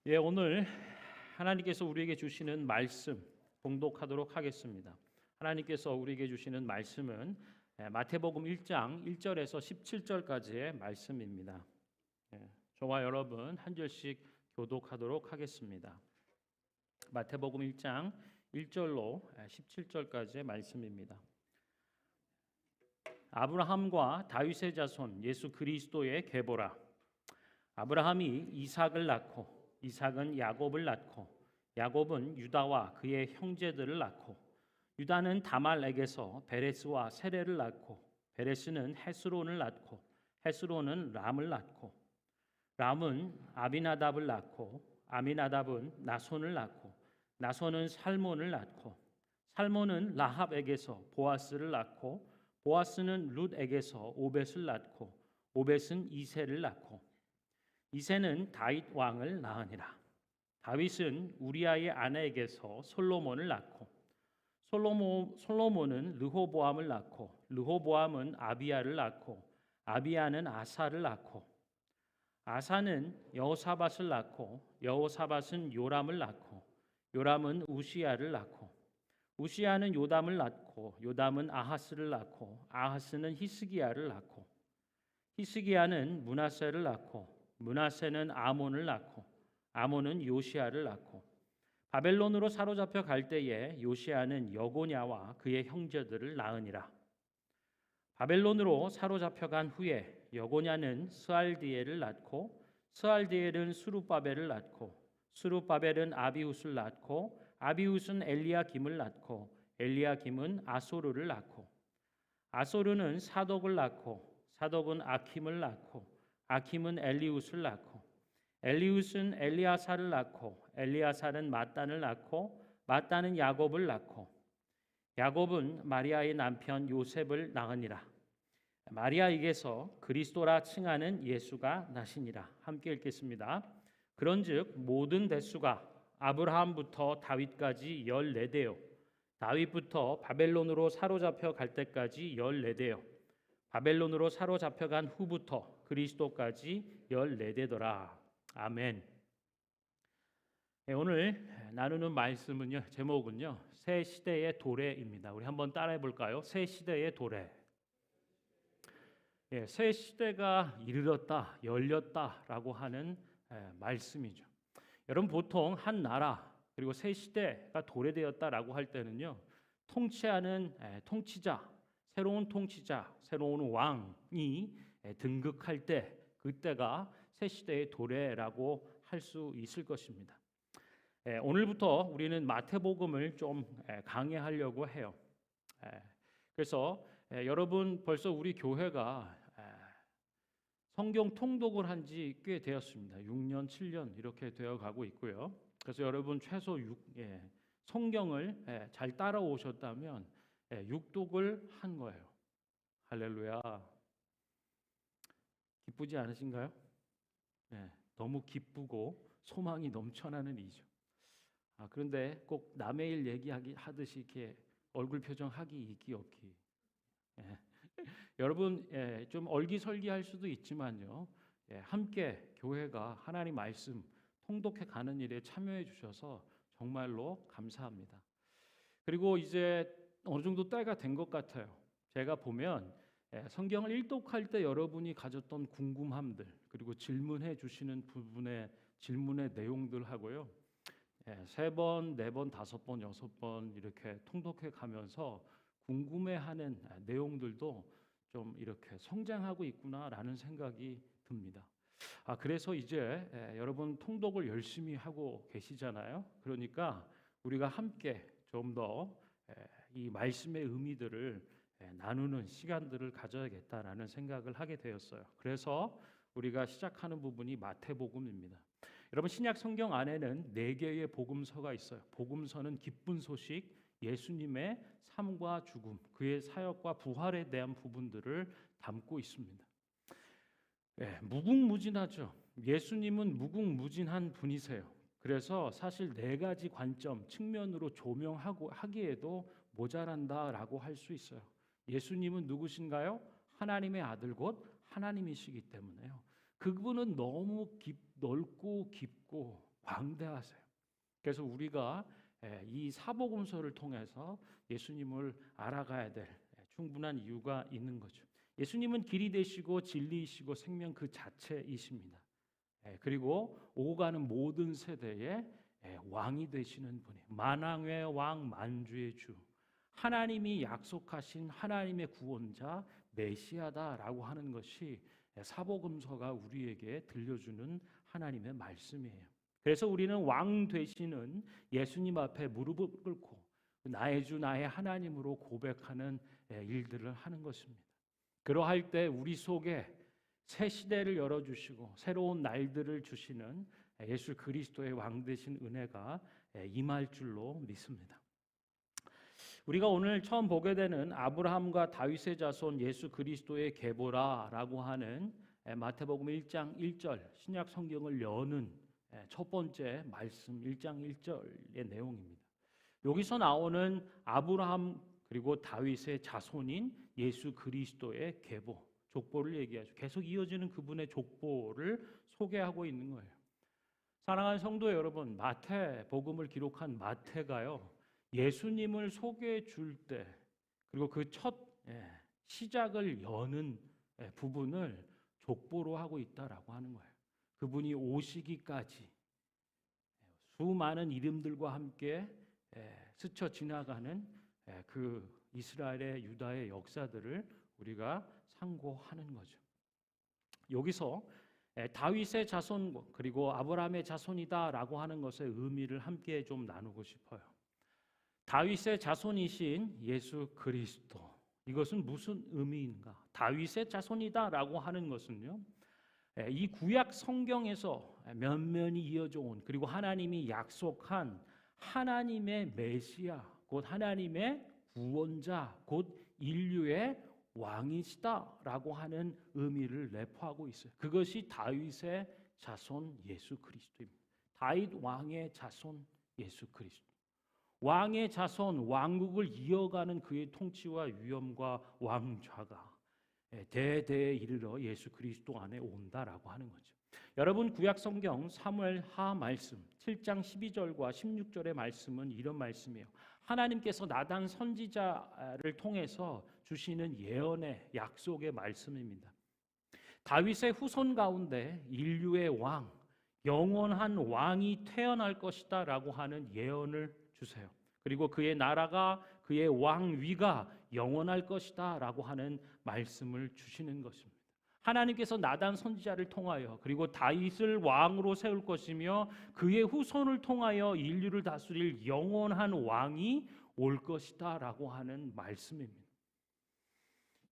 오늘 하나님께서 우리에게 주시는 말씀 봉독하도록 하겠습니다. 하나님께서 우리에게 주시는 말씀은 마태복음 1장 1절에서 17절까지의 말씀입니다. 저와 여러분 한 절씩 교독하도록 하겠습니다. 마태복음 1장 1절로 17절까지의 말씀입니다. 아브라함과 다윗의 자손 예수 그리스도의 계보라. 아브라함이 이삭을 낳고 이삭은 야곱을 낳고 야곱은 유다와 그의 형제들을 낳고 유다는 다말에게서 베레스와 세레를 낳고 베레스는 헤스론을 낳고 헤스론은 람을 낳고 람은 아비나답을 낳고 아미나답은 나손을 낳고 나손은 살몬을 낳고 살몬은 라합에게서 보아스를 낳고 보아스는 룻에게서 오벳을 낳고 오벳은 이새를 낳고 이새는 다윗 왕을 낳으니라. 다윗은 우리아의 아내에게서 솔로몬을 낳고 솔로몬은 르호보암을 낳고 르호보암은 아비야를 낳고 아비야는 아사를 낳고 아사는 여호사밧을 낳고 여호사밧은 요람을 낳고 요람은 우시야를 낳고 우시야는 요담을 낳고 요담은 아하스를 낳고 아하스는 히스기야를 낳고 히스기야는 므낫세를 낳고 므낫세는 아몬을 낳고 아몬은 요시야를 낳고 바벨론으로 사로잡혀 갈 때에 요시야는 여고냐와 그의 형제들을 낳으니라. 바벨론으로 사로잡혀 간 후에 여고냐는 스알디엘을 낳고 스알디엘은 수룹바벨을 낳고 수룹바벨은 아비훗을 낳고 아비훗은 엘리야김을 낳고 엘리야김은 아소르를 낳고 아소르는 사독을 낳고 사독은 아킴을 낳고 아킴은 엘리훗을 낳고 엘리훗은 엘리아사를 낳고 엘리아사는 마단을 낳고 마단은 야곱을 낳고 야곱은 마리아의 남편 요셉을 낳으니라. 마리아에게서 그리스도라 칭하는 예수가 나시니라. 함께 읽겠습니다. 그런즉 모든 대수가 아브라함부터 다윗까지 14대요 다윗부터 바벨론으로 사로잡혀 갈 때까지 14대요 바벨론으로 사로잡혀간 후부터 그리스도까지 14대더라. 아멘. 오늘 나누는 말씀은요, 제목은요, 새 시대의 도래입니다. 우리 한번 따라해 볼까요? 새 시대의 도래. 새 시대가 이르렀다, 열렸다라고 하는 말씀이죠. 여러분 보통 한 나라 그리고 새 시대가 도래되었다라고 할 때는요, 통치하는 통치자, 새로운 통치자, 새로운 왕이 등극할 때 그때가 새 시대의 도래라고 할 수 있을 것입니다. 오늘부터 우리는 마태복음을 좀 강해하려고 해요. 그래서 여러분 벌써 우리 교회가 성경 통독을 한 지 꽤 되었습니다. 6년, 7년 이렇게 되어 가고 있고요. 그래서 여러분 최소 성경을 잘 따라오셨다면 육독을 한 거예요. 할렐루야. 기쁘지 않으신가요? 너무 기쁘고 소망이 넘쳐나는 일이죠. 그런데 꼭 남의 일 얘기하듯이 이렇게 얼굴 표정 하기 있기 없기. 여러분 좀 얼기설기할 수도 있지만요. 함께 교회가 하나님 말씀 통독해 가는 일에 참여해 주셔서 정말로 감사합니다. 그리고 이제 어느 정도 때가 된 것 같아요. 제가 보면 성경을 일독할 때 여러분이 가졌던 궁금함들 그리고 질문해 주시는 부분의 질문의 내용들하고요. 3번, 4번, 5번, 6번 이렇게 통독해 가면서 궁금해하는 내용들도 좀 이렇게 성장하고 있구나라는 생각이 듭니다. 그래서 이제 여러분 통독을 열심히 하고 계시잖아요. 그러니까 우리가 함께 좀 더 이 말씀의 의미들을 나누는 시간들을 가져야겠다라는 생각을 하게 되었어요. 그래서 우리가 시작하는 부분이 마태복음입니다. 여러분 신약 성경 안에는 4개의 복음서가 있어요. 복음서는 기쁜 소식, 예수님의 삶과 죽음, 그의 사역과 부활에 대한 부분들을 담고 있습니다. 무궁무진하죠. 예수님은 무궁무진한 분이세요. 그래서 사실 4가지 관점, 측면으로 하기에도 모자란다라고 할 수 있어요. 예수님은 누구신가요? 하나님의 아들 곧 하나님이시기 때문에요. 그분은 너무 넓고 깊고 광대하세요. 그래서 우리가 이 사복음서를 통해서 예수님을 알아가야 될 충분한 이유가 있는 거죠. 예수님은 길이 되시고 진리이시고 생명 그 자체이십니다. 그리고 오가는 모든 세대의 왕이 되시는 분이 만왕의 왕 만주의 주, 하나님이 약속하신 하나님의 구원자 메시아다라고 하는 것이 사복음서가 우리에게 들려주는 하나님의 말씀이에요. 그래서 우리는 왕 되시는 예수님 앞에 무릎을 꿇고 나의 주 나의 하나님으로 고백하는 일들을 하는 것입니다. 그러할 때 우리 속에 새 시대를 열어주시고 새로운 날들을 주시는 예수 그리스도의 왕 되신 은혜가 임할 줄로 믿습니다. 우리가 오늘 처음 보게 되는 아브라함과 다윗의 자손 예수 그리스도의 계보라라고 하는 마태복음 1장 1절 신약 성경을 여는 첫 번째 말씀 1장 1절의 내용입니다. 여기서 나오는 아브라함 그리고 다윗의 자손인 예수 그리스도의 계보, 족보를 얘기하죠. 계속 이어지는 그분의 족보를 소개하고 있는 거예요. 사랑하는 성도 여러분, 마태복음을 기록한 마태가요, 예수님을 소개해 줄 때 그리고 그 첫 시작을 여는 부분을 족보로 하고 있다라고 하는 거예요. 그분이 오시기까지 수많은 이름들과 함께 스쳐 지나가는 그 이스라엘의 유다의 역사들을 우리가 상고하는 거죠. 여기서 다윗의 자손 그리고 아브라함의 자손이다라고 하는 것의 의미를 함께 좀 나누고 싶어요. 다윗의 자손이신 예수 그리스도, 이것은 무슨 의미인가? 다윗의 자손이다라고 하는 것은요, 이 구약 성경에서 면면이 이어져 온 그리고 하나님이 약속한 하나님의 메시아, 곧 하나님의 구원자, 곧 인류의 왕이시다라고 하는 의미를 내포하고 있어요. 그것이 다윗의 자손 예수 그리스도입니다. 다윗 왕의 자손 예수 그리스도. 왕의 자손, 왕국을 이어가는 그의 통치와 위엄과 왕좌가 대대에 이르러 예수 그리스도 안에 온다라고 하는 거죠. 여러분, 구약 성경 사무엘하 말씀 7장 12절과 16절의 말씀은 이런 말씀이에요. 하나님께서 나단 선지자를 통해서 주시는 예언의 약속의 말씀입니다. 다윗의 후손 가운데 인류의 왕, 영원한 왕이 태어날 것이다라고 하는 예언을 주세요. 그리고 그의 나라가 그의 왕위가 영원할 것이다라고 하는 말씀을 주시는 것입니다. 하나님께서 나단 선지자를 통하여 그리고 다윗을 왕으로 세울 것이며 그의 후손을 통하여 인류를 다스릴 영원한 왕이 올 것이다라고 하는 말씀입니다.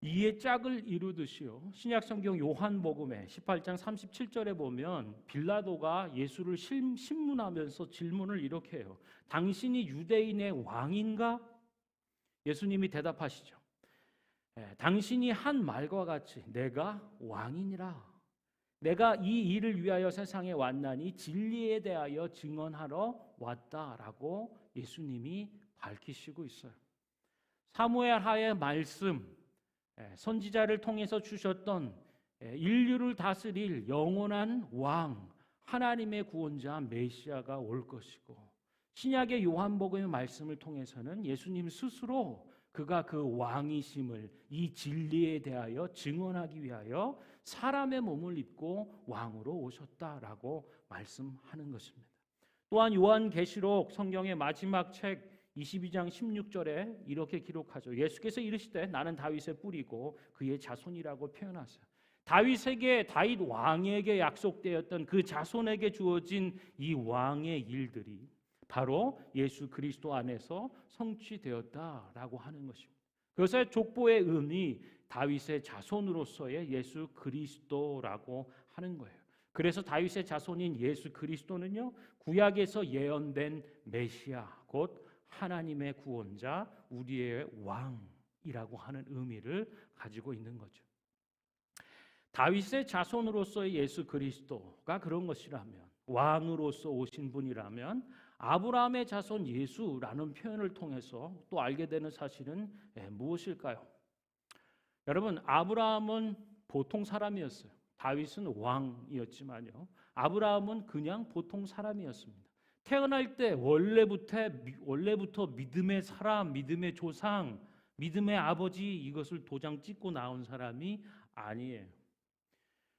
이에 짝을 이루듯이요, 신약성경 요한복음의 18장 37절에 보면 빌라도가 예수를 신문하면서 질문을 이렇게 해요. 당신이 유대인의 왕인가? 예수님이 대답하시죠. 당신이 한 말과 같이 내가 왕이니라. 내가 이 일을 위하여 세상에 왔나니 진리에 대하여 증언하러 왔다라고 예수님이 밝히시고 있어요. 사무엘하의 말씀, 선지자를 통해서 주셨던 인류를 다스릴 영원한 왕, 하나님의 구원자 메시아가 올 것이고, 신약의 요한복음의 말씀을 통해서는 예수님 스스로 그가 그 왕이심을 이 진리에 대하여 증언하기 위하여 사람의 몸을 입고 왕으로 오셨다라고 말씀하는 것입니다. 또한 요한계시록 성경의 마지막 책 22장 16절에 이렇게 기록하죠. 예수께서 이르시되 나는 다윗의 뿌리고 그의 자손이라고 표현하세요. 다윗 왕에게 약속되었던 그 자손에게 주어진 이 왕의 일들이 바로 예수 그리스도 안에서 성취되었다라고 하는 것입니다. 그것의 족보의 의미, 다윗의 자손으로서의 예수 그리스도라고 하는 거예요. 그래서 다윗의 자손인 예수 그리스도는요, 구약에서 예언된 메시아, 곧 하나님의 구원자, 우리의 왕이라고 하는 의미를 가지고 있는 거죠. 다윗의 자손으로서의 예수 그리스도가 그런 것이라면, 왕으로서 오신 분이라면 아브라함의 자손 예수라는 표현을 통해서 또 알게 되는 사실은 무엇일까요? 여러분, 아브라함은 보통 사람이었어요. 다윗은 왕이었지만요, 아브라함은 그냥 보통 사람이었습니다. 태어날 때 원래부터 믿음의 사람, 믿음의 조상, 믿음의 아버지 이것을 도장 찍고 나온 사람이 아니에요.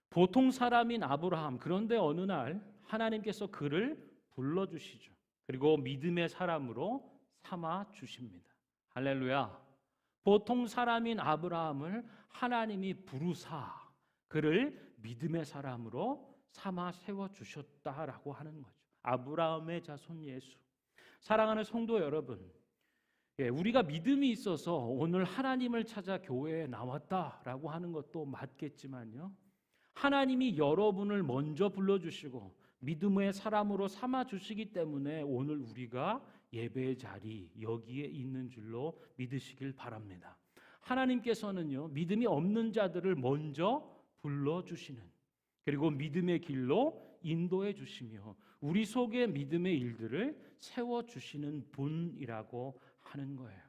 보통 사람인 아브라함, 그런데 어느 날 하나님께서 그를 불러주시죠. 그리고 믿음의 사람으로 삼아 주십니다. 할렐루야. 보통 사람인 아브라함을 하나님이 부르사 그를 믿음의 사람으로 삼아 세워주셨다라고 하는 거죠. 아브라함의 자손 예수. 사랑하는 성도 여러분, 우리가 믿음이 있어서 오늘 하나님을 찾아 교회에 나왔다라고 하는 것도 맞겠지만요, 하나님이 여러분을 먼저 불러주시고 믿음의 사람으로 삼아주시기 때문에 오늘 우리가 예배의 자리 여기에 있는 줄로 믿으시길 바랍니다. 하나님께서는요, 믿음이 없는 자들을 먼저 불러주시는, 그리고 믿음의 길로 인도해 주시며 우리 속에 믿음의 일들을 세워주시는 분이라고 하는 거예요.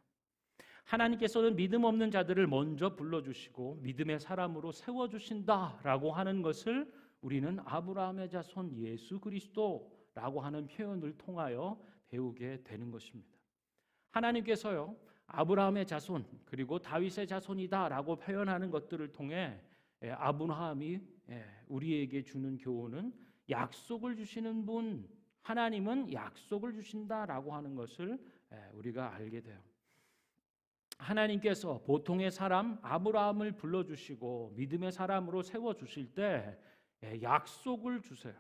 하나님께서는 믿음 없는 자들을 먼저 불러주시고 믿음의 사람으로 세워주신다라고 하는 것을 우리는 아브라함의 자손 예수 그리스도라고 하는 표현을 통하여 배우게 되는 것입니다. 하나님께서요, 아브라함의 자손 그리고 다윗의 자손이다라고 표현하는 것들을 통해 아브라함이 우리에게 주는 교훈은 약속을 주시는 분, 하나님은 약속을 주신다라고 하는 것을 우리가 알게 돼요. 하나님께서 보통의 사람 아브라함을 불러주시고 믿음의 사람으로 세워주실 때 약속을 주세요.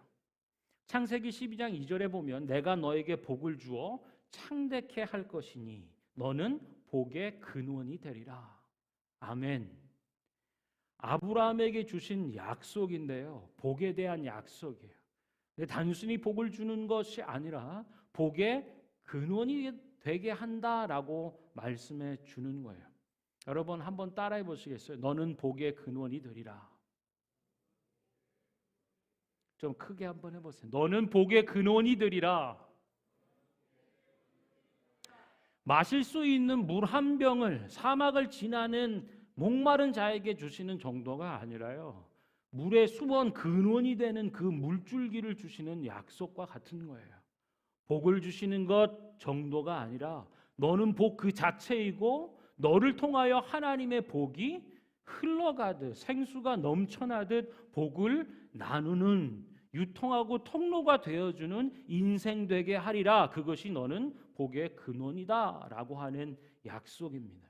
창세기 12장 2절에 보면 내가 너에게 복을 주어 창대케 할 것이니 너는 복의 근원이 되리라. 아멘. 아브라함에게 주신 약속인데요, 복에 대한 약속이에요. 근데 단순히 복을 주는 것이 아니라 복의 근원이 되게 한다라고 말씀해 주는 거예요. 여러분 한번 따라해 보시겠어요? 너는 복의 근원이 되리라. 좀 크게 한번 해보세요. 너는 복의 근원이 되리라. 마실 수 있는 물 한 병을 사막을 지나는 목마른 자에게 주시는 정도가 아니라요, 물의 수원 근원이 되는 그 물줄기를 주시는 약속과 같은 거예요. 복을 주시는 것 정도가 아니라 너는 복 그 자체이고 너를 통하여 하나님의 복이 흘러가듯 생수가 넘쳐나듯 복을 나누는 유통하고 통로가 되어주는 인생 되게 하리라. 그것이 너는 복의 근원이다 라고 하는 약속입니다.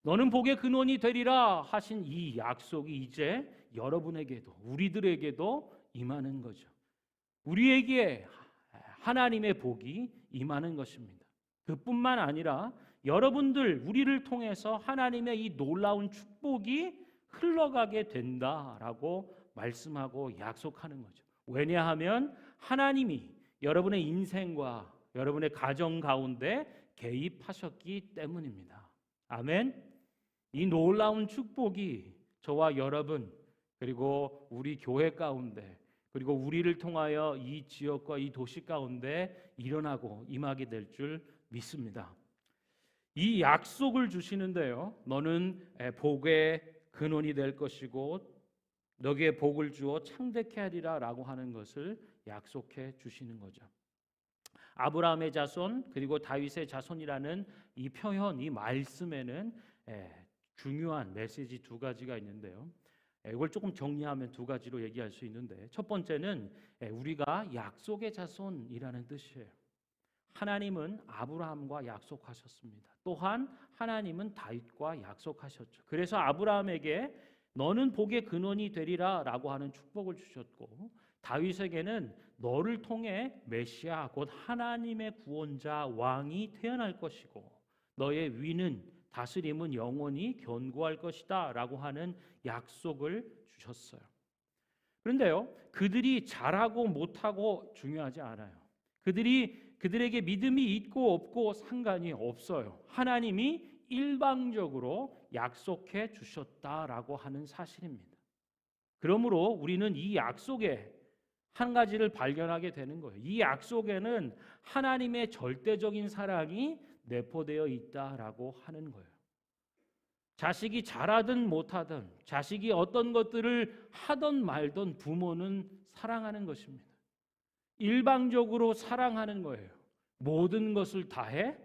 너는 복의 근원이 되리라 하신 이 약속이 이제 여러분에게도 우리들에게도 임하는 거죠. 우리에게 하나님의 복이 임하는 것입니다. 그뿐만 아니라 여러분들 우리를 통해서 하나님의 이 놀라운 축복이 흘러가게 된다라고 말씀하고 약속하는 거죠. 왜냐하면 하나님이 여러분의 인생과 여러분의 가정 가운데 개입하셨기 때문입니다. 아멘. 이 놀라운 축복이 저와 여러분 그리고 우리 교회 가운데 그리고 우리를 통하여 이 지역과 이 도시 가운데 일어나고 임하게 될 줄 믿습니다. 이 약속을 주시는데요, 너는 복의 근원이 될 것이고 너에게 복을 주어 창대케 하리라 라고 하는 것을 약속해 주시는 거죠. 아브라함의 자손 그리고 다윗의 자손이라는 이 표현, 이 말씀에는 중요한 메시지 두 가지가 있는데요, 이걸 조금 정리하면 두 가지로 얘기할 수 있는데, 첫 번째는 우리가 약속의 자손이라는 뜻이에요. 하나님은 아브라함과 약속하셨습니다. 또한 하나님은 다윗과 약속하셨죠. 그래서 아브라함에게 너는 복의 근원이 되리라 라고 하는 축복을 주셨고, 다윗에게는 너를 통해 메시아 곧 하나님의 구원자 왕이 태어날 것이고 너의 위는 다스림은 영원히 견고할 것이다 라고 하는 약속을 주셨어요. 그런데요, 그들이 잘하고 못하고 중요하지 않아요. 그들에게 믿음이 있고 없고 상관이 없어요. 하나님이 일방적으로 약속해 주셨다라고 하는 사실입니다. 그러므로 우리는 이 약속에 한 가지를 발견하게 되는 거예요. 이 약속에는 하나님의 절대적인 사랑이 내포되어 있다라고 하는 거예요. 자식이 잘하든 못하든 자식이 어떤 것들을 하든 말든 부모는 사랑하는 것입니다. 일방적으로 사랑하는 거예요. 모든 것을 다해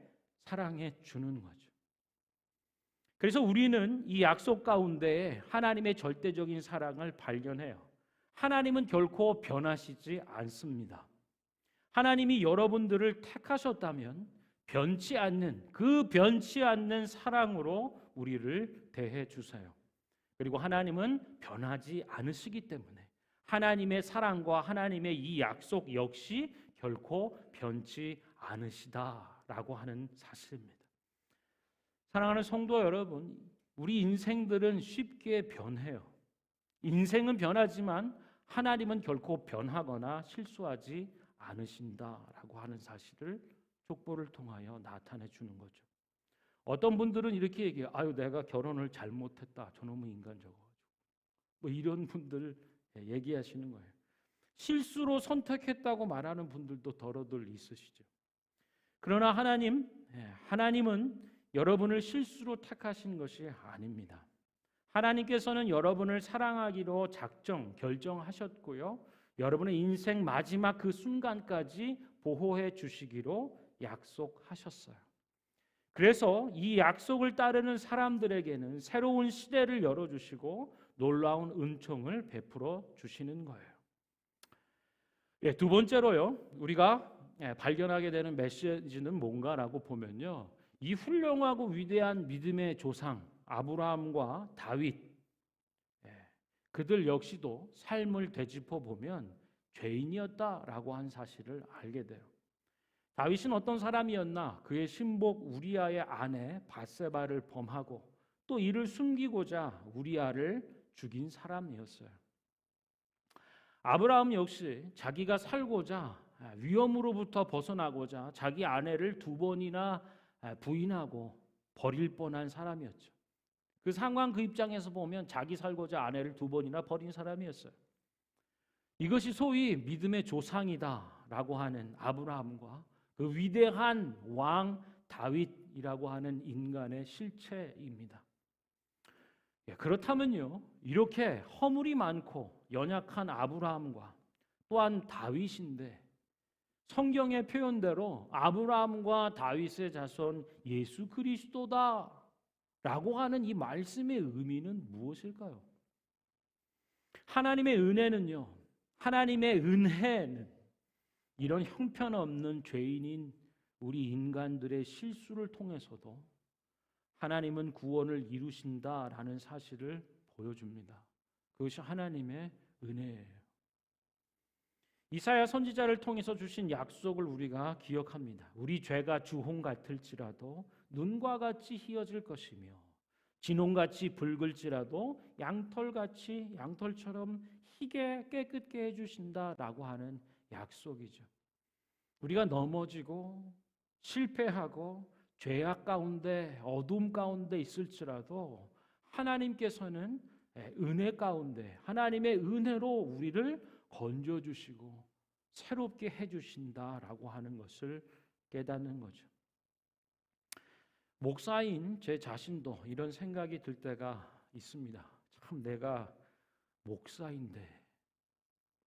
사랑해 주는 거죠. 그래서 우리는 이 약속 가운데 하나님의 절대적인 사랑을 발견해요. 하나님은 결코 변하시지 않습니다. 하나님이 여러분들을 택하셨다면 변치 않는 사랑으로 우리를 대해 주세요. 그리고 하나님은 변하지 않으시기 때문에 하나님의 사랑과 하나님의 이 약속 역시 결코 변치 않으시다라고 하는 사실입니다. 사랑하는 성도 여러분, 우리 인생들은 쉽게 변해요. 인생은 변하지만 하나님은 결코 변하거나 실수하지 않으신다라고 하는 사실을 족보를 통하여 나타내 주는 거죠. 어떤 분들은 이렇게 얘기해요. 아유, 내가 결혼을 잘못했다. 저놈의 인간 저거. 뭐 이런 분들 얘기하시는 거예요. 실수로 선택했다고 말하는 분들도 더러들 있으시죠. 그러나 하나님은 여러분을 실수로 택하신 것이 아닙니다. 하나님께서는 여러분을 사랑하기로 결정하셨고요. 여러분의 인생 마지막 그 순간까지 보호해 주시기로 약속하셨어요. 그래서 이 약속을 따르는 사람들에게는 새로운 시대를 열어주시고 놀라운 은총을 베풀어 주시는 거예요. 두 번째로요, 우리가 발견하게 되는 메시지는 뭔가라고 보면요, 이 훌륭하고 위대한 믿음의 조상 아브라함과 다윗, 그들 역시도 삶을 되짚어 보면 죄인이었다라고 한 사실을 알게 돼요. 다윗은 어떤 사람이었나? 그의 신복 우리아의 아내 밧세바를 범하고 또 이를 숨기고자 우리아를 죽인 사람이었어요. 아브라함 역시 자기가 살고자 위험으로부터 벗어나고자 자기 아내를 2번이나 부인하고 버릴 뻔한 사람이었죠. 그 상황, 그 입장에서 보면 자기 살고자 아내를 2번이나 버린 사람이었어요. 이것이 소위 믿음의 조상이다라고 하는 아브라함과 그 위대한 왕 다윗이라고 하는 인간의 실체입니다. 그렇다면요, 이렇게 허물이 많고 연약한 아브라함과 또한 다윗인데 성경의 표현대로 아브라함과 다윗의 자손 예수 그리스도다라고 하는 이 말씀의 의미는 무엇일까요? 하나님의 은혜는 이런 형편없는 죄인인 우리 인간들의 실수를 통해서도 하나님은 구원을 이루신다라는 사실을 보여줍니다. 그것이 하나님의 은혜예요. 이사야 선지자를 통해서 주신 약속을 우리가 기억합니다. 우리 죄가 주홍 같을지라도 눈과 같이 희어질 것이며 진홍같이 붉을지라도 양털처럼 희게 깨끗게 해주신다라고 하는 약속이죠. 우리가 넘어지고 실패하고 죄악 가운데 어둠 가운데 있을지라도 하나님께서는 은혜 가운데 하나님의 은혜로 우리를 건져주시고 새롭게 해주신다라고 하는 것을 깨닫는 거죠. 목사인 제 자신도 이런 생각이 들 때가 있습니다. 참, 내가 목사인데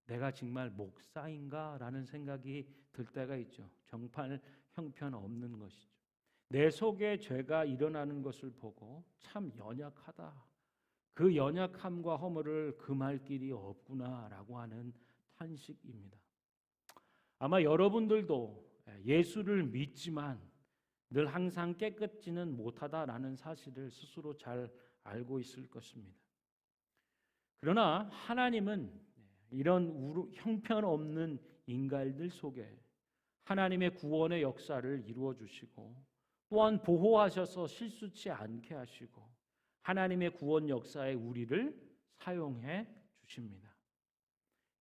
내가 정말 목사인가? 라는 생각이 들 때가 있죠. 형편없는 것이죠. 내 속에 죄가 일어나는 것을 보고 참 연약하다. 그 연약함과 허물을 금할 길이 없구나라고 하는 탄식입니다. 아마 여러분들도 예수를 믿지만 늘 항상 깨끗지는 못하다라는 사실을 스스로 잘 알고 있을 것입니다. 그러나 하나님은 이런 형편없는 인간들 속에 하나님의 구원의 역사를 이루어 주시고 또한 보호하셔서 실수치 않게 하시고 하나님의 구원 역사에 우리를 사용해 주십니다.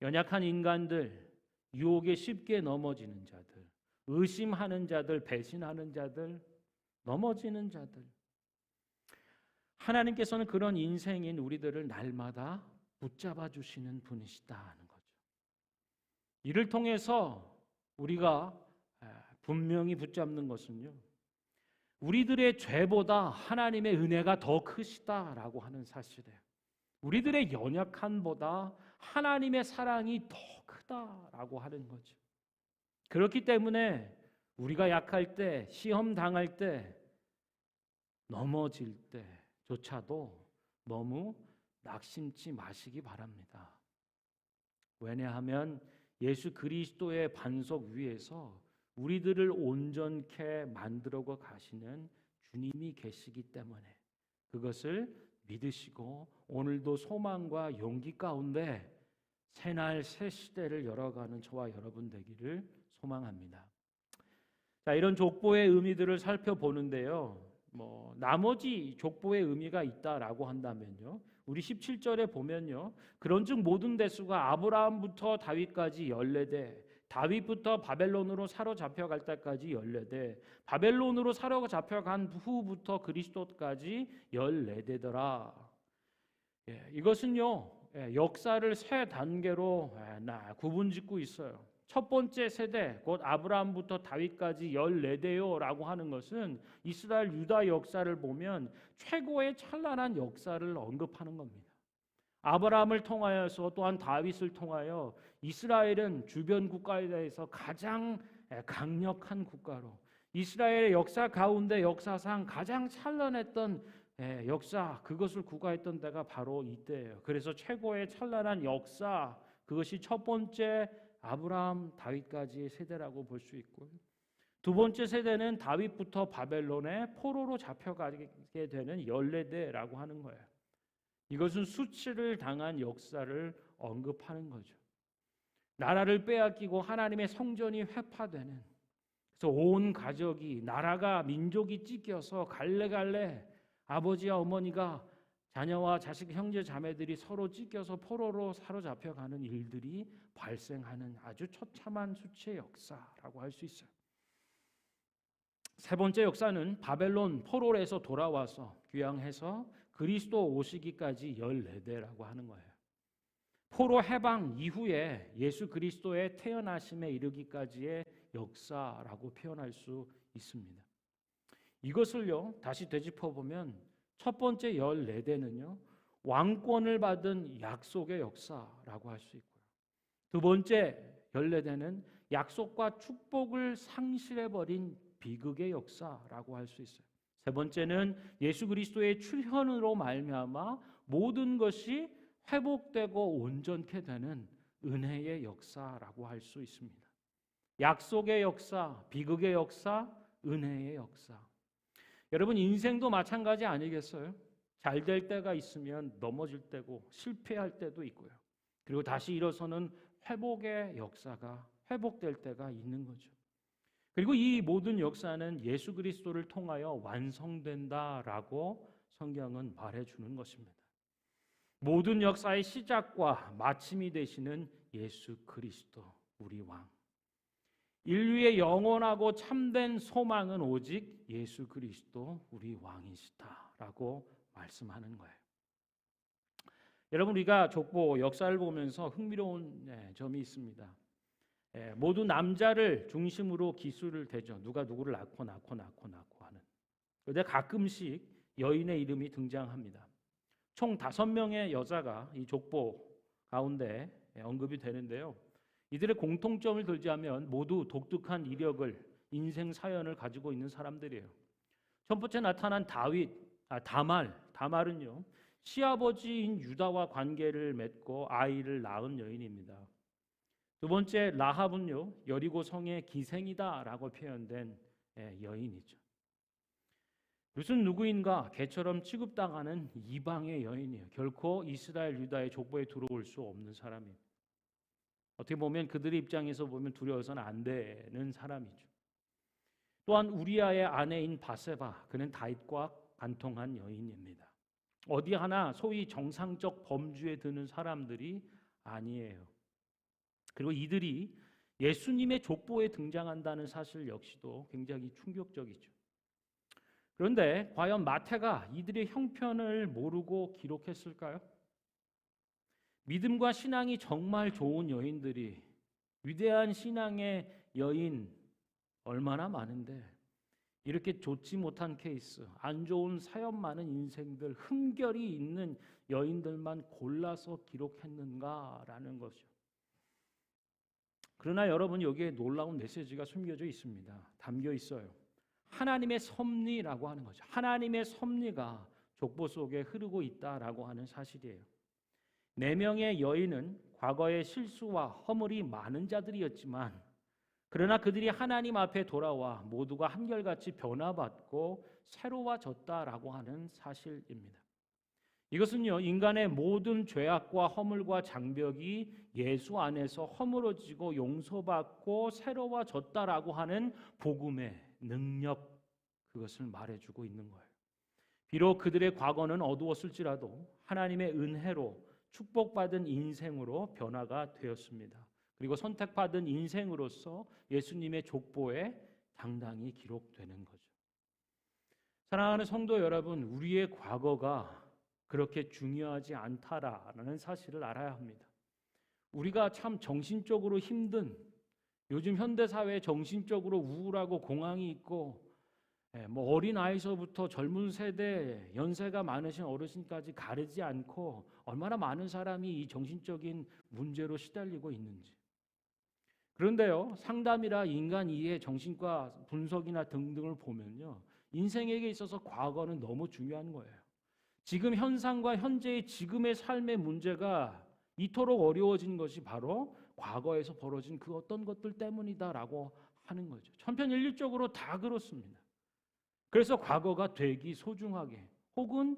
연약한 인간들, 유혹에 쉽게 넘어지는 자들, 의심하는 자들, 배신하는 자들, 넘어지는 자들, 하나님께서는 그런 인생인 우리들을 날마다 붙잡아 주시는 분이시다는 거죠. 이를 통해서 우리가 분명히 붙잡는 것은요, 우리들의 죄보다 하나님의 은혜가 더 크시다라고 하는 사실이에요. 우리들의 연약함보다 하나님의 사랑이 더 크다라고 하는 거죠. 그렇기 때문에 우리가 약할 때, 시험 당할 때, 넘어질 때조차도 너무 낙심치 마시기 바랍니다. 왜냐하면 예수 그리스도의 반석 위에서 우리들을 온전케 만들어 가시는 주님이 계시기 때문에 그것을 믿으시고 오늘도 소망과 용기 가운데 새날 새 시대를 열어가는 저와 여러분 되기를 소망합니다. 자, 이런 족보의 의미들을 살펴보는데요. 나머지 족보의 의미가 있다라고 한다면요. 우리 17절에 보면요. 그런즉 모든 대수가 아브라함부터 다윗까지 14대, 다윗부터 바벨론으로 사로잡혀갈 때까지 14대, 바벨론으로 사로잡혀간 후부터 그리스도까지 14대더라. 이것은요. 역사를 세 단계로 구분짓고 있어요. 첫 번째 세대, 곧 아브라함부터 다윗까지 14대요라고 하는 것은 이스라엘 유다 역사를 보면 최고의 찬란한 역사를 언급하는 겁니다. 아브라함을 통하여서 또한 다윗을 통하여 이스라엘은 주변 국가에 대해서 가장 강력한 국가로 이스라엘의 역사 가운데 역사상 가장 찬란했던 역사, 그것을 구가했던 때가 바로 이때예요. 그래서 최고의 찬란한 역사, 그것이 첫 번째 아브라함, 다윗까지의 세대라고 볼 수 있고요. 두 번째 세대는 다윗부터 바벨론에 포로로 잡혀가게 되는 14대라고 하는 거예요. 이것은 수치를 당한 역사를 언급하는 거죠. 나라를 빼앗기고 하나님의 성전이 회파되는, 그래서 온 가족이, 나라가, 민족이 찢겨서 갈래갈래 아버지와 어머니가 자녀와 자식, 형제, 자매들이 서로 찢겨서 포로로 사로잡혀가는 일들이 발생하는 아주 처참한 수치의 역사라고 할 수 있어요. 세 번째 역사는 바벨론 포로에서 돌아와서 귀향해서 그리스도 오시기까지 14대라고 하는 거예요. 포로 해방 이후에 예수 그리스도의 태어나심에 이르기까지의 역사라고 표현할 수 있습니다. 이것을요, 다시 되짚어보면 첫 번째 14대는요, 왕권을 받은 약속의 역사라고 할 수 있고요. 두 번째 14대는 약속과 축복을 상실해버린 비극의 역사라고 할 수 있어요. 세 번째는 예수 그리스도의 출현으로 말미암아 모든 것이 회복되고 온전케 되는 은혜의 역사라고 할 수 있습니다. 약속의 역사, 비극의 역사, 은혜의 역사. 여러분, 인생도 마찬가지 아니겠어요? 잘 될 때가 있으면 넘어질 때고 실패할 때도 있고요. 그리고 다시 일어서는 회복의 역사가 회복될 때가 있는 거죠. 그리고 이 모든 역사는 예수 그리스도를 통하여 완성된다라고 성경은 말해주는 것입니다. 모든 역사의 시작과 마침이 되시는 예수 그리스도, 우리 왕. 인류의 영원하고 참된 소망은 오직 예수 그리스도, 우리 왕이시다라고 말씀하는 거예요. 여러분, 우리가 족보 역사를 보면서 흥미로운 점이 있습니다. 모두 남자를 중심으로 기술을 대죠. 누가 누구를 낳고 하는. 그런데 가끔씩 여인의 이름이 등장합니다. 총 5명의 여자가 이 족보 가운데 언급이 되는데요. 이들의 공통점을 들자면 모두 독특한 이력을, 인생 사연을 가지고 있는 사람들이에요. 첫 번째 나타난 다말은요, 시아버지인 유다와 관계를 맺고 아이를 낳은 여인입니다. 두 번째 라합은요, 여리고 성의 기생이다라고 표현된 여인이죠. 룻은 누구인가? 개처럼 취급당하는 이방의 여인이에요. 결코 이스라엘 유다의 족보에 들어올 수 없는 사람이에요. 어떻게 보면 그들의 입장에서 보면 두려워서는 안 되는 사람이죠. 또한 우리아의 아내인 바세바, 그는 다윗과 간통한 여인입니다. 어디 하나 소위 정상적 범주에 드는 사람들이 아니에요. 그리고 이들이 예수님의 족보에 등장한다는 사실 역시도 굉장히 충격적이죠. 그런데 과연 마태가 이들의 형편을 모르고 기록했을까요? 믿음과 신앙이 정말 좋은 여인들이, 위대한 신앙의 여인 얼마나 많은데 이렇게 좋지 못한 케이스, 안 좋은 사연 많은 인생들, 흠결이 있는 여인들만 골라서 기록했는가라는 것이죠. 그러나 여러분, 여기에 놀라운 메시지가 숨겨져 있습니다. 담겨 있어요. 하나님의 섭리라고 하는 거죠. 하나님의 섭리가 족보 속에 흐르고 있다라고 하는 사실이에요. 4명의 여인은 과거의 실수와 허물이 많은 자들이었지만, 그러나 그들이 하나님 앞에 돌아와 모두가 한결같이 변화받고 새로워졌다라고 하는 사실입니다. 이것은요, 인간의 모든 죄악과 허물과 장벽이 예수 안에서 허물어지고 용서받고 새로워졌다라고 하는 복음의 능력, 그것을 말해주고 있는 거예요. 비록 그들의 과거는 어두웠을지라도 하나님의 은혜로 축복받은 인생으로 변화가 되었습니다. 그리고 선택받은 인생으로서 예수님의 족보에 당당히 기록되는 거죠. 사랑하는 성도 여러분, 우리의 과거가 그렇게 중요하지 않다라는 사실을 알아야 합니다. 우리가 참 정신적으로 힘든, 요즘 현대사회에 정신적으로 우울하고 공황이 있고, 어린 아이서부터 젊은 세대, 연세가 많으신 어르신까지 가리지 않고 얼마나 많은 사람이 이 정신적인 문제로 시달리고 있는지. 그런데요, 상담이나 인간 이해, 정신과 분석이나 등등을 보면요, 인생에게 있어서 과거는 너무 중요한 거예요. 지금 현상과 현재의 지금의 삶의 문제가 이토록 어려워진 것이 바로 과거에서 벌어진 그 어떤 것들 때문이다라고 하는 거죠. 천편일률적으로 다 그렇습니다. 그래서 과거가 되게 소중하게, 혹은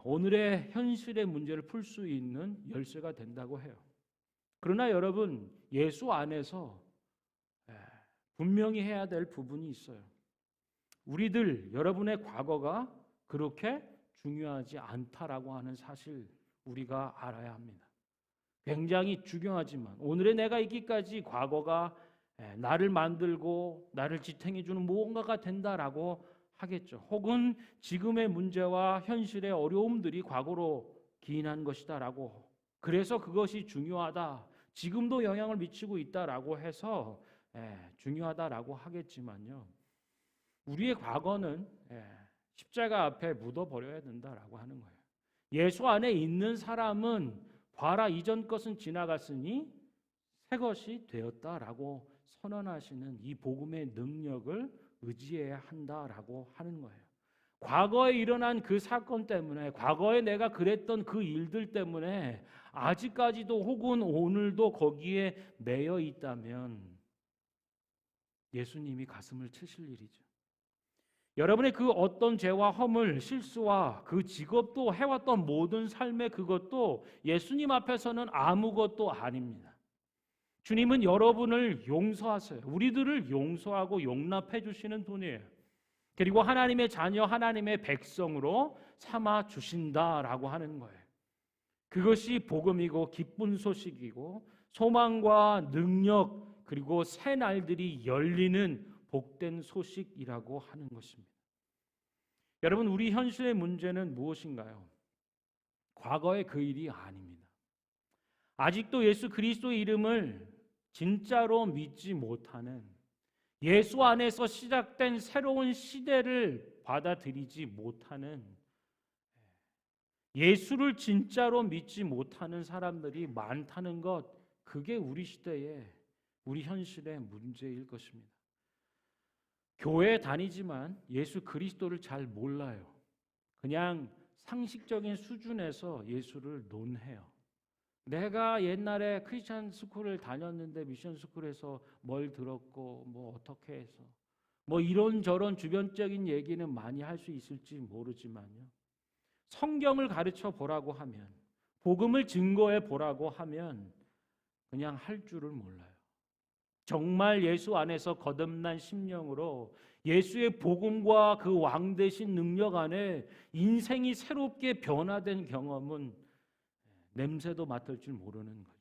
오늘의 현실의 문제를 풀 수 있는 열쇠가 된다고 해요. 그러나 여러분, 예수 안에서 분명히 해야 될 부분이 있어요. 우리들, 여러분의 과거가 그렇게 중요하지 않다라고 하는 사실, 우리가 알아야 합니다. 굉장히 중요하지만 오늘의 내가 있기까지 과거가 나를 만들고 나를 지탱해주는 무언가가 된다라고 하겠죠. 혹은 지금의 문제와 현실의 어려움들이 과거로 기인한 것이다라고, 그래서 그것이 중요하다, 지금도 영향을 미치고 있다라고 해서 중요하다라고 하겠지만요, 우리의 과거는 십자가 앞에 묻어버려야 된다라고 하는 거예요. 예수 안에 있는 사람은 봐라, 이전 것은 지나갔으니 새 것이 되었다라고 선언하시는 이 복음의 능력을 의지해야 한다라고 하는 거예요. 과거에 일어난 그 사건 때문에, 과거에 내가 그랬던 그 일들 때문에 아직까지도 혹은 오늘도 거기에 매여 있다면 예수님이 가슴을 치실 일이죠. 여러분의 그 어떤 죄와 허물, 실수와 그 직업도 해왔던 모든 삶의 그것도 예수님 앞에서는 아무것도 아닙니다. 주님은 여러분을 용서하세요. 우리들을 용서하고 용납해 주시는 분이에요. 그리고 하나님의 자녀, 하나님의 백성으로 삼아 주신다라고 하는 거예요. 그것이 복음이고 기쁜 소식이고 소망과 능력, 그리고 새 날들이 열리는 복된 소식이라고 하는 것입니다. 여러분, 우리 현실의 문제는 무엇인가요? 과거의 그 일이 아닙니다. 아직도 예수 그리스도의 이름을 진짜로 믿지 못하는, 예수 안에서 시작된 새로운 시대를 받아들이지 못하는, 예수를 진짜로 믿지 못하는 사람들이 많다는 것, 그게 우리 시대의, 우리 현실의 문제일 것입니다. 교회에 다니지만 예수 그리스도를 잘 몰라요. 그냥 상식적인 수준에서 예수를 논해요. 내가 옛날에 크리스천 스쿨을 다녔는데 미션 스쿨에서 뭘 들었고 뭐 어떻게 해서 뭐 이런저런 주변적인 얘기는 많이 할 수 있을지 모르지만요, 성경을 가르쳐 보라고 하면, 복음을 증거해 보라고 하면 그냥 할 줄을 몰라요. 정말 예수 안에서 거듭난 심령으로 예수의 복음과 그 왕 되신 능력 안에 인생이 새롭게 변화된 경험은 냄새도 맡을 줄 모르는 거죠.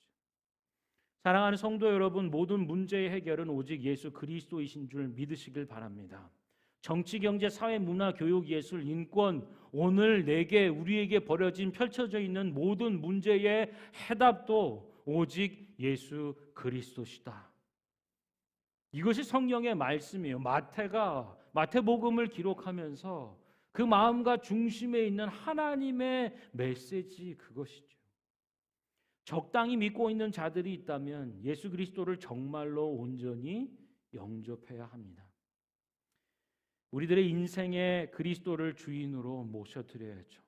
사랑하는 성도 여러분, 모든 문제의 해결은 오직 예수 그리스도이신 줄 믿으시길 바랍니다. 정치, 경제, 사회, 문화, 교육, 예술, 인권, 오늘 내게, 우리에게 펼쳐져 있는 모든 문제의 해답도 오직 예수 그리스도시다. 이것이 성경의 말씀이에요. 마태복음을 기록하면서 그 마음과 중심에 있는 하나님의 메시지, 그것이죠. 적당히 믿고 있는 자들이 있다면 예수 그리스도를 정말로 온전히 영접해야 합니다. 우리들의 인생에 그리스도를 주인으로 모셔드려야죠.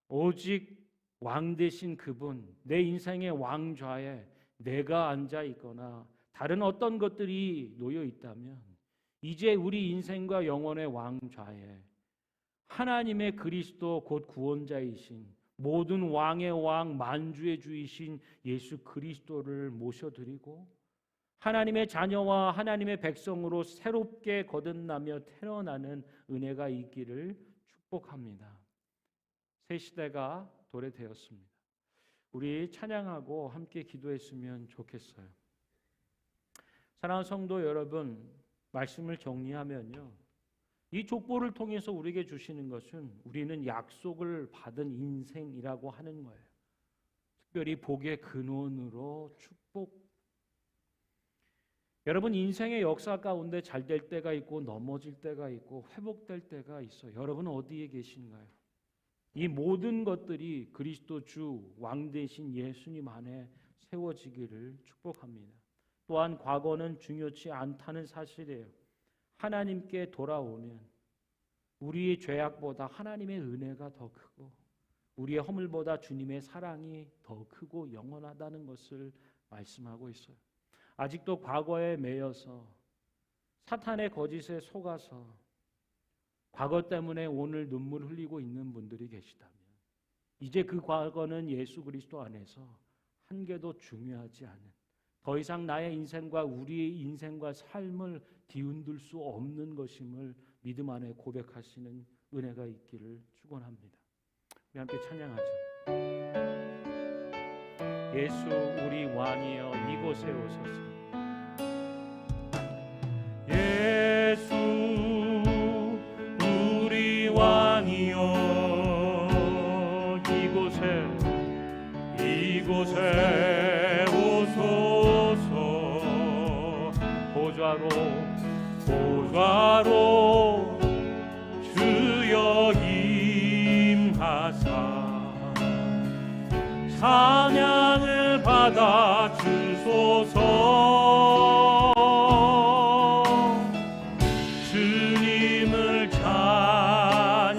오직 왕 되신 그분, 내 인생의 왕좌에 내가 앉아 있거나 다른 어떤 것들이 놓여 있다면 이제 우리 인생과 영혼의 왕좌에 하나님의 그리스도 곧 구원자이신 모든 왕의 왕 만주의 주이신 예수 그리스도를 모셔드리고 하나님의 자녀와 하나님의 백성으로 새롭게 거듭나며 태어나는 은혜가 있기를 축복합니다. 새 시대가 도래되었습니다. 우리 찬양하고 함께 기도했으면 좋겠어요. 사랑하는 성도 여러분, 말씀을 정리하면요, 이 족보를 통해서 우리에게 주시는 것은 우리는 약속을 받은 인생이라고 하는 거예요. 특별히 복의 근원으로 축복. 여러분, 인생의 역사 가운데 잘 될 때가 있고 넘어질 때가 있고 회복될 때가 있어요. 여러분은 어디에 계신가요? 이 모든 것들이 그리스도 주 왕 되신 예수님 안에 세워지기를 축복합니다. 또한 과거는 중요치 않다는 사실이에요. 하나님께 돌아오면 우리의 죄악보다 하나님의 은혜가 더 크고 우리의 허물보다 주님의 사랑이 더 크고 영원하다는 것을 말씀하고 있어요. 아직도 과거에 매여서 사탄의 거짓에 속아서 과거 때문에 오늘 눈물 흘리고 있는 분들이 계시다면 이제 그 과거는 예수 그리스도 안에서 한 개도 중요하지 않은, 더 이상 나의 인생과 우리의 인생과 삶을 뒤흔들 수 없는 것임을 믿음 안에 고백하시는 은혜가 있기를 축원합니다. 우리 함께 찬양하죠. 예수 우리 왕이여 이곳에 오소서. 예수 우리 왕이여 이곳에 오소서. 보좌로 주여 임하사 찬양을 받아 주소서. 주님을 찬양하오니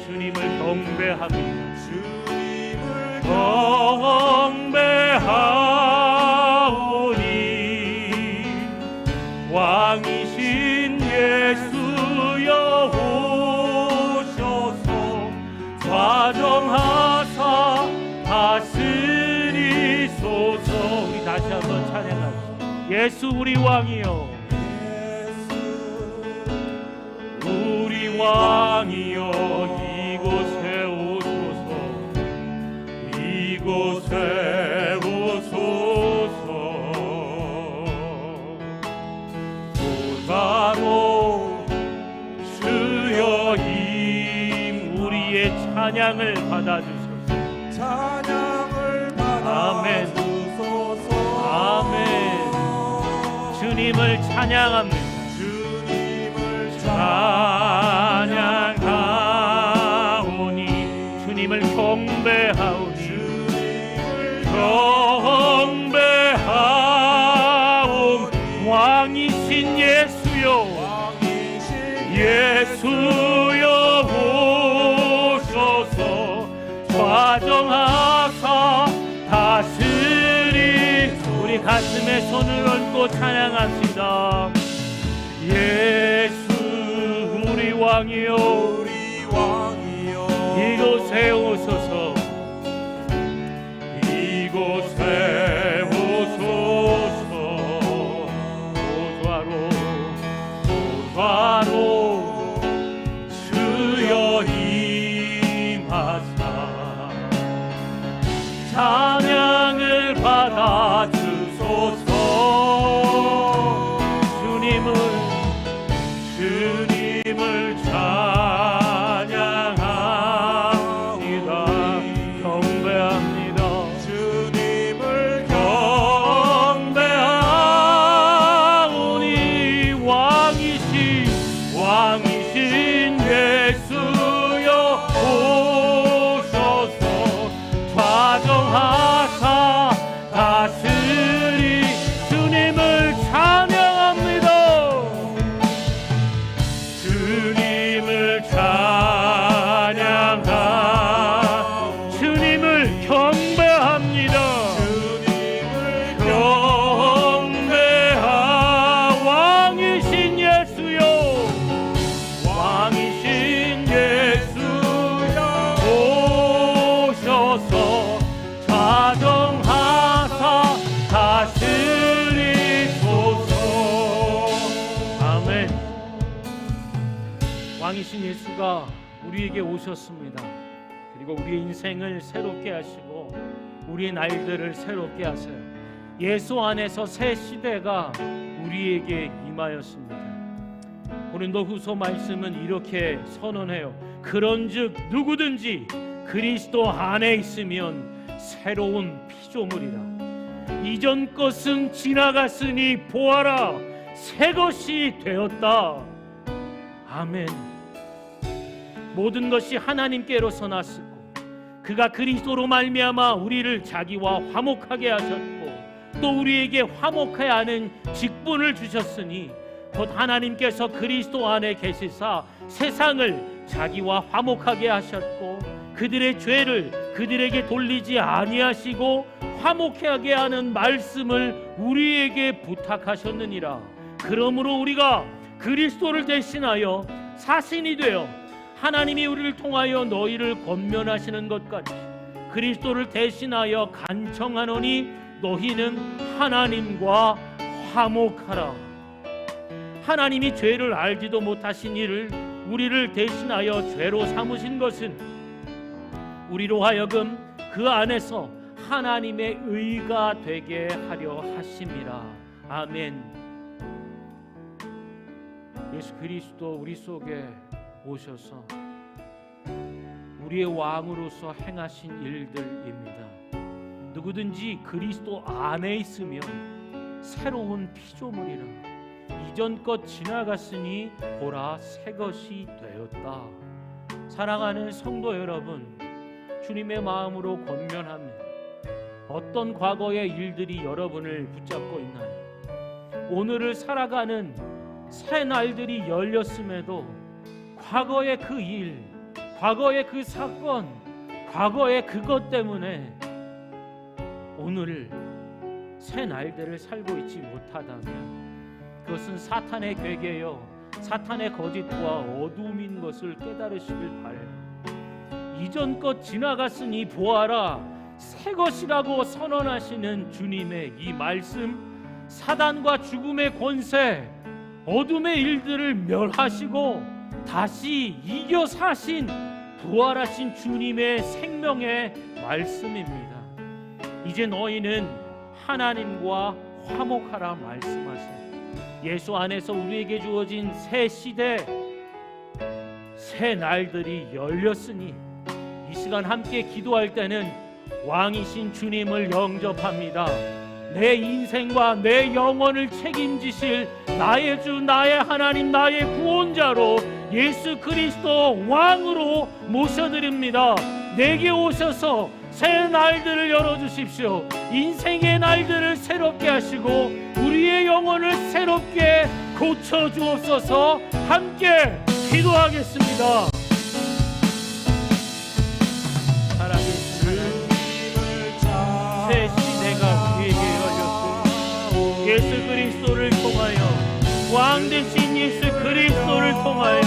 주님을 경배합니다. 주님을 경배하오니 왕이신 예수여 오셔서 좌정하사 다스리소서. 우리 다시 한번 찬양합시다. 예수 우리 왕이여 우리 왕이여 이곳에 오소서. 이곳에 오소서. 보좌로 주여 임 우리의 찬양을 받아주소서. 찬양을 받아주소서. 아멘. 주님을 찬양합니다. 주님을 찬양하오니 주님을 경배하오니 경배하오니 왕이신 예수여 예수여 오셔서 좌정하사 다스리. 우리 가슴에 손을 얹고 찬양합시다. 예수 우리 왕이여 이곳에 오소서. 이곳에 오소서. 보좌로 주여 임하사 찬양을 받아 주소서. 주님을 찬양합니다. 경배합니다. 주님을 경배하오니 왕이신 예수여 오셔서 왕이신 예수가 우리에게 오셨습니다. 그리고 우리의 인생을 새롭게 하시고 우리의 날들을 새롭게 하세요. 예수 안에서 새 시대가 우리에게 임하였습니다. 고린도후서 말씀은 이렇게 선언해요. 그런즉 누구든지 그리스도 안에 있으면 새로운 피조물이라. 이전 것은 지나갔으니 보아라 새 것이 되었다. 아멘. 모든 것이 하나님께로서 났었고 그가 그리스도로 말미암아 우리를 자기와 화목하게 하셨고 또 우리에게 화목해야 하는 직분을 주셨으니 곧 하나님께서 그리스도 안에 계시사 세상을 자기와 화목하게 하셨고 그들의 죄를 그들에게 돌리지 아니하시고 화목하게 하는 말씀을 우리에게 부탁하셨느니라. 그러므로 우리가 그리스도를 대신하여 사신이 되어 하나님이 우리를 통하여 너희를 권면하시는 것 같이 그리스도를 대신하여 간청하노니 너희는 하나님과 화목하라. 하나님이 죄를 알지도 못하신 이를 우리를 대신하여 죄로 삼으신 것은 우리로 하여금 그 안에서 하나님의 의가 되게 하려 하심이라. 아멘. 예수 그리스도 우리 속에 오셔서 우리의 왕으로서 행하신 일들입니다. 누구든지 그리스도 안에 있으면 새로운 피조물이라. 이전 것 지나갔으니 보라 새 것이 되었다. 사랑하는 성도 여러분, 주님의 마음으로 권면합니다. 어떤 과거의 일들이 여러분을 붙잡고 있나요? 오늘을 살아가는 새 날들이 열렸음에도 과거의 그 일, 과거의 그 사건, 과거의 그것 때문에 오늘 새 날들을 살고 있지 못하다면 그것은 사탄의 괴계여 사탄의 거짓과 어둠인 것을 깨달으시길 바라요. 이전 것 지나갔으니 보아라 새 것이라고 선언하시는 주님의 이 말씀, 사단과 죽음의 권세, 어둠의 일들을 멸하시고 다시 이겨 사신 부활하신 주님의 생명의 말씀입니다. 이제 너희는 하나님과 화목하라 말씀하세요. 예수 안에서 우리에게 주어진 새 시대, 새 날들이 열렸으니 이 시간 함께 기도할 때는 왕이신 주님을 영접합니다. 내 인생과 내 영혼을 책임지실 나의 주, 나의 하나님, 나의 구원자로 예수 그리스도 왕으로 모셔드립니다. 내게 오셔서 새 날들을 열어주십시오. 인생의 날들을 새롭게 하시고 우리의 영혼을 새롭게 고쳐주옵소서. 함께 기도하겠습니다. 살아계신 새 시대가 우리에게 열렸습니다. 예수 그리스도를 통하여 왕 되신 예수 그리스도를 통하여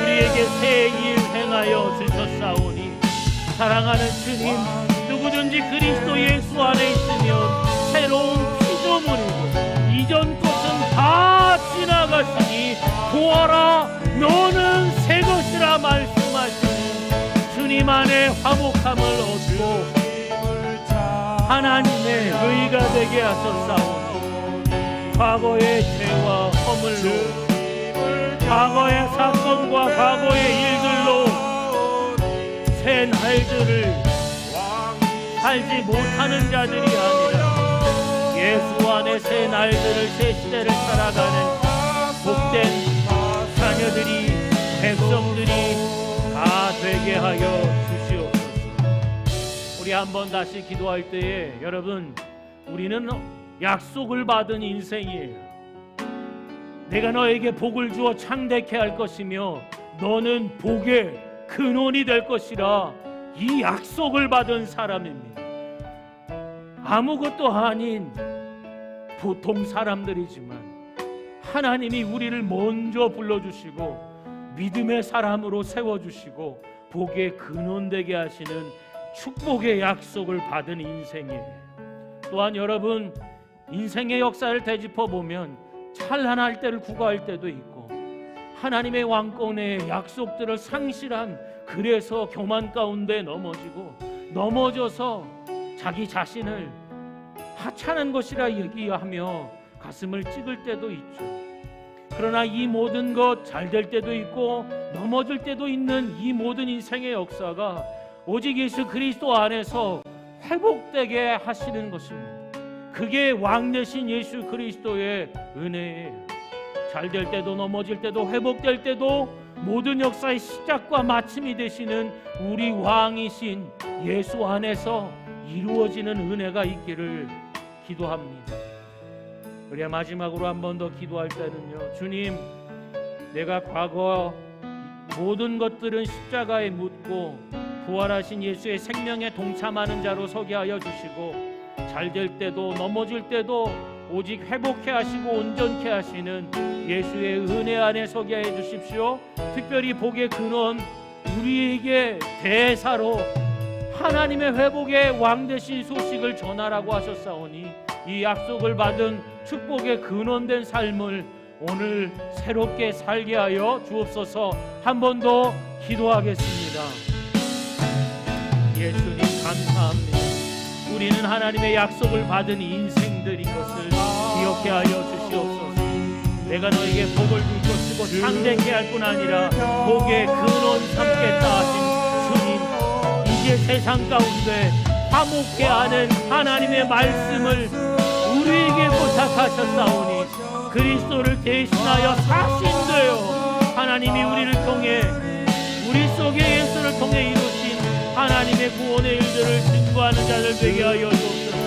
우리에게 새 일 행하여 주셨사오니 사랑하는 주님, 누구든지 그리스도 예수 안에 있으면 새로운 피조물이고 이전 것은 다 지나갔으니 보아라 너는 새 것이라 말씀하시니 주님 안에 화목함을 얻고 하나님의 의가 되게 하셨사오니 과거의 죄와 허물로 과거의 사건과 과거의 일들로 새 날들을 살지 못하는 자들이 아니라 예수 안에 새 날들을 새 시대를 살아가는 복된 자녀들이 백성들이 다 되게 하여 주시옵소서. 우리 한번 다시 기도할 때에 여러분, 우리는 약속을 받은 인생이에요. 내가 너에게 복을 주어 창대케 할 것이며 너는 복의 근원이 될 것이라 이 약속을 받은 사람입니다. 아무것도 아닌 보통 사람들이지만 하나님이 우리를 먼저 불러주시고 믿음의 사람으로 세워주시고 복의 근원 되게 하시는 축복의 약속을 받은 인생이에요. 또한 여러분, 인생의 역사를 되짚어 보면 찬란할 때를 구가할 때도 있고 하나님의 왕권의 약속들을 상실한, 그래서 교만 가운데 넘어져서 자기 자신을 하찮은 것이라 얘기하며 가슴을 찌를 때도 있죠. 그러나 이 모든 것 잘 될 때도 있고 넘어질 때도 있는 이 모든 인생의 역사가 오직 예수 그리스도 안에서 회복되게 하시는 것입니다. 그게 왕 되신 예수 그리스도의 은혜예요. 잘 될 때도 넘어질 때도 회복될 때도 모든 역사의 시작과 마침이 되시는 우리 왕이신 예수 안에서 이루어지는 은혜가 있기를 기도합니다. 우리 마지막으로 한 번 더 기도할 때는요, 주님, 내가 과거 모든 것들은 십자가에 묻고 부활하신 예수의 생명에 동참하는 자로 서게 하여 주시고, 잘 될 때도 넘어질 때도 오직 회복케 하시고 온전케 하시는 예수의 은혜 안에 서게 해 주십시오. 특별히 복의 근원, 우리에게 대사로 하나님의 회복의 왕 되신 소식을 전하라고 하셨사오니 이 약속을 받은 축복의 근원된 삶을 오늘 새롭게 살게 하여 주옵소서. 한 번 더 기도하겠습니다. 예수님 감사합니다. 우리는 하나님의 약속을 받은 인생들인 것을 기억해 하여 주시옵소서. 내가 너에게 복을 줄 것이고 상대케 할 뿐 아니라 복의 근원 삼겠다 하신 주님, 이제 세상 가운데 화목케 하는 하나님의 말씀을 우리에게 부탁하셨사오니 그리스도를 대신하여 사신되어 하나님이 우리를 통해, 우리 속에 예수를 통해 이루신 하나님의 구원의 일들을 증거하는 자들 되게 하여 주옵소서.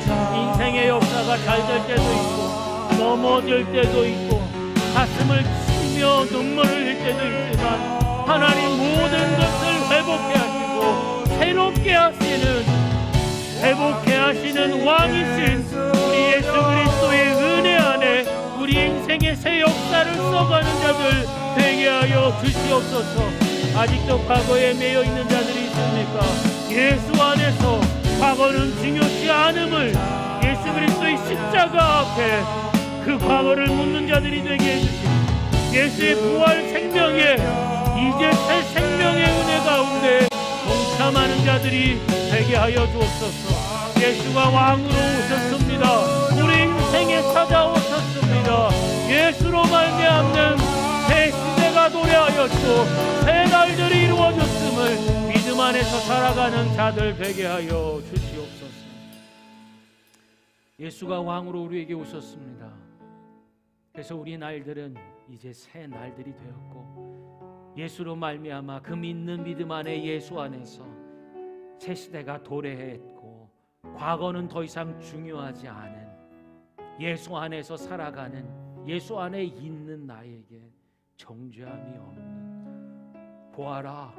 인생의 역사가 잘 될 때도 있고 넘어질 때도 있고 가슴을 치며 눈물을 흘릴 때도 있지만 하나님 모든 것을 회복해 하시고 새롭게 하시는, 회복해 하시는 왕이신 우리 예수 그리스도의 은혜 안에 우리 인생의 새 역사를 써가는 자들 되게 하여 주시옵소서. 아직도 과거에 매여 있는 자들이 있습니까? 예수 안에서 과거는 중요치 않음을 예수 그리스도의 십자가 앞에 그 과거를 묻는 자들이 되게 해주시고, 예수의 부활 생명에 이제 새 생명의 은혜 가운데 동참하는 자들이 되게 하여 주옵소서. 예수가 왕으로 오셨습니다. 우리 인생에 찾아오셨습니다. 예수로 말미암는 새 시대가 도래하였고 새 날들이 이루어졌음을 믿음 안에서 살아가는 자들 되게 하여 주시옵소서. 예수가 왕으로 우리에게 오셨습니다. 그래서 우리 날들은 이제 새 날들이 되었고 예수로 말미암아 그 믿는 믿음 안에 예수 안에서 새 시대가 도래했고 과거는 더 이상 중요하지 않은 예수 안에서 살아가는, 예수 안에 있는 나에게 정죄함이 없는, 보아라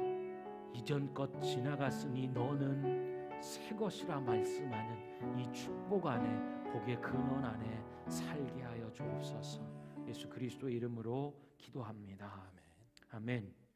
이전 것 지나갔으니 너는 새 것이라 말씀하는 이 축복 안에, 복의 근원 안에 살게 하여 주옵소서. 예수 그리스도의 이름으로 기도합니다. 아멘. 아멘.